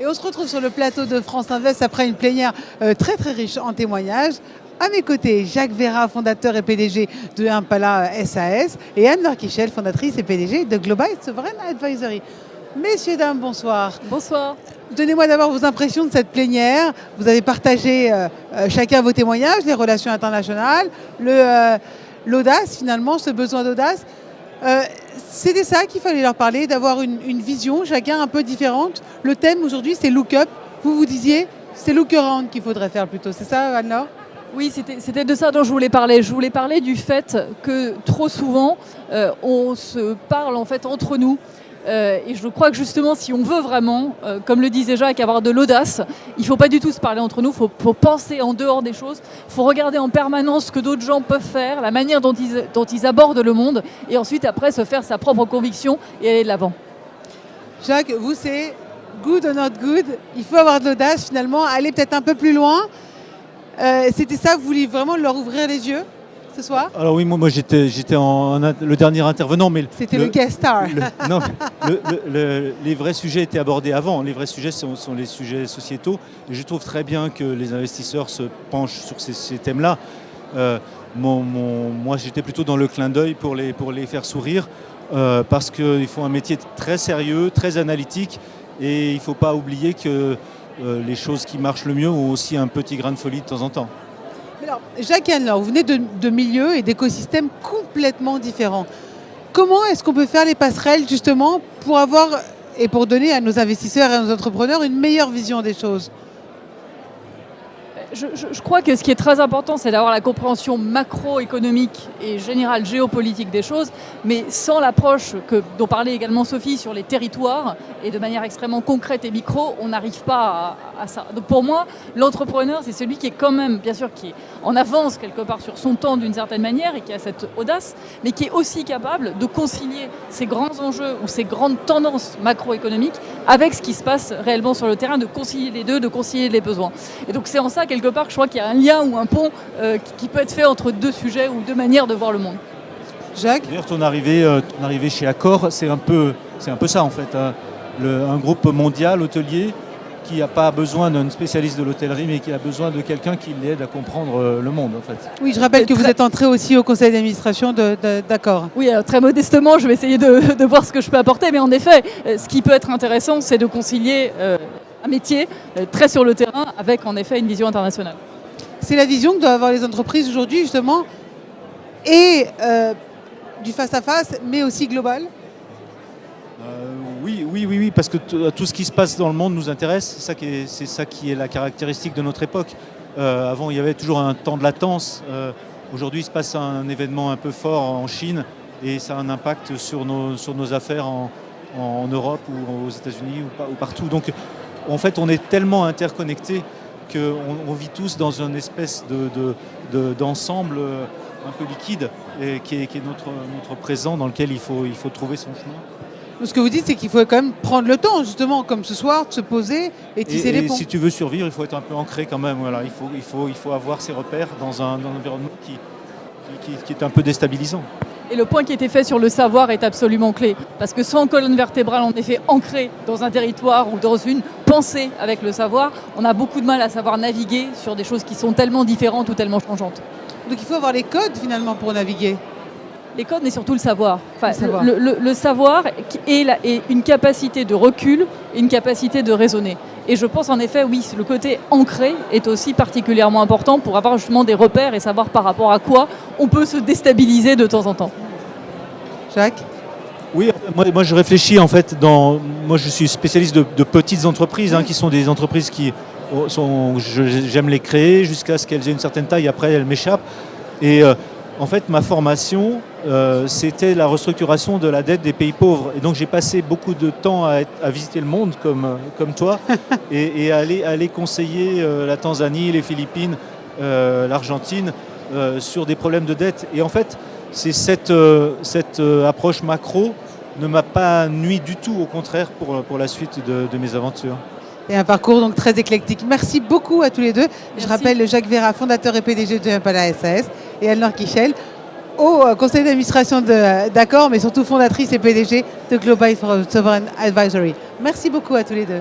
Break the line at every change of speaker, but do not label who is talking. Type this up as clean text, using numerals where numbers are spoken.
Et on se retrouve sur le plateau de France Invest après une plénière très très riche en témoignages. À mes côtés, Jacques Vera, fondateur et PDG de Impala SAS, et Anne-Laure Kichel, fondatrice et PDG de Global Sovereign Advisory. Messieurs, dames, bonsoir.
Bonsoir.
Donnez-moi d'abord vos impressions de cette plénière. Vous avez partagé chacun vos témoignages, les relations internationales, l'audace finalement, ce besoin d'audace. C'était ça qu'il fallait leur parler, d'avoir une vision, chacun un peu différente. Le thème aujourd'hui, c'est look up. Vous disiez, c'est look around qu'il faudrait faire plutôt. C'est ça, Anne-Laure ?
Oui, c'était de ça dont je voulais parler. Je voulais parler du fait que trop souvent, on se parle en fait entre nous. Et je crois que justement, si on veut vraiment, comme le disait Jacques, avoir de l'audace, il ne faut pas du tout se parler entre nous, il faut penser en dehors des choses, il faut regarder en permanence ce que d'autres gens peuvent faire, la manière dont ils abordent le monde, et ensuite après se faire sa propre conviction et aller de l'avant.
Jacques, vous c'est good or not good, il faut avoir de l'audace finalement, aller peut-être un peu plus loin. C'était ça, vous vouliez vraiment leur ouvrir les yeux ce soir ?
Alors oui, moi j'étais le dernier intervenant, mais
c'était le guest star.
Les vrais sujets étaient abordés avant. Les vrais sujets sont les sujets sociétaux. Et je trouve très bien que les investisseurs se penchent sur ces thèmes-là. Moi j'étais plutôt dans le clin d'œil pour les faire sourire, parce qu'ils font un métier très sérieux, très analytique, et il ne faut pas oublier que les choses qui marchent le mieux ont aussi un petit grain de folie de temps en temps.
Alors, Jacques et Anne-Laure, vous venez de milieux et d'écosystèmes complètement différents. Comment est-ce qu'on peut faire les passerelles justement pour avoir et pour donner à nos investisseurs et à nos entrepreneurs une meilleure vision des choses ?
Je crois que ce qui est très important, c'est d'avoir la compréhension macroéconomique et générale géopolitique des choses, mais sans l'approche dont parlait également Sophie sur les territoires et de manière extrêmement concrète et micro, on n'arrive pas à ça. Donc pour moi, l'entrepreneur, c'est celui qui est quand même, bien sûr, qui est en avance quelque part sur son temps d'une certaine manière et qui a cette audace, mais qui est aussi capable de concilier ces grands enjeux ou ces grandes tendances macroéconomiques avec ce qui se passe réellement sur le terrain, de concilier les deux, de concilier les besoins. Et donc c'est en ça, quelque part, je crois qu'il y a un lien ou un pont qui peut être fait entre deux sujets ou deux manières de voir le monde.
Jacques ?
D'ailleurs, ton arrivée chez Accor, c'est un peu ça en fait. Un groupe mondial hôtelier qui n'a pas besoin d'un spécialiste de l'hôtellerie, mais qui a besoin de quelqu'un qui l'aide à comprendre le monde en fait.
Oui, je rappelle que vous êtes entré aussi au conseil d'administration d'Accor.
Oui, très modestement, je vais essayer de voir ce que je peux apporter, mais en effet, ce qui peut être intéressant, c'est de concilier un métier très sur le terrain avec en effet une vision internationale.
C'est la vision que doivent avoir les entreprises aujourd'hui justement, et du face-à-face, mais aussi global.
Oui, parce que tout ce qui se passe dans le monde nous intéresse. C'est ça qui est la caractéristique de notre époque. Avant, il y avait toujours un temps de latence. Aujourd'hui, il se passe un événement un peu fort en Chine et ça a un impact sur nos affaires en Europe ou aux États-Unis ou partout. Donc, en fait, on est tellement interconnectés qu'on vit tous dans une espèce d'ensemble un peu liquide et qui est notre présent dans lequel il faut trouver son chemin.
Ce que vous dites, c'est qu'il faut quand même prendre le temps, justement, comme ce soir, de se poser et tisser les ponts.
Si tu veux survivre, il faut être un peu ancré quand même. Voilà. Il faut avoir ses repères dans un environnement qui est un peu déstabilisant.
Et le point qui a été fait sur le savoir est absolument clé. Parce que sans colonne vertébrale, en effet, ancrée dans un territoire ou dans une pensée avec le savoir, on a beaucoup de mal à savoir naviguer sur des choses qui sont tellement différentes ou tellement changeantes.
Donc il faut avoir les codes, finalement, pour naviguer.
Les codes, mais surtout le savoir. Enfin,
le
savoir est une capacité de recul et une capacité de raisonner. Et je pense en effet, oui, le côté ancré est aussi particulièrement important pour avoir justement des repères et savoir par rapport à quoi on peut se déstabiliser de temps en temps.
Jacques ?
Oui, moi je réfléchis en fait moi je suis spécialiste de petites entreprises qui sont des entreprises j'aime les créer jusqu'à ce qu'elles aient une certaine taille, après elles m'échappent. Et en fait, ma formation, c'était la restructuration de la dette des pays pauvres. Et donc, j'ai passé beaucoup de temps à visiter le monde comme toi et à aller conseiller la Tanzanie, les Philippines, l'Argentine sur des problèmes de dette. Et en fait, c'est cette approche macro ne m'a pas nui du tout, au contraire, pour la suite de mes aventures.
Et un parcours donc très éclectique. Merci beaucoup à tous les deux.
Merci.
Je rappelle Jacques Vera, fondateur et PDG de Impala SAS, et Anne-Laure Kichel, au conseil d'administration d'Accor, mais surtout fondatrice et PDG de Global Sovereign Advisory. Merci beaucoup à tous les deux.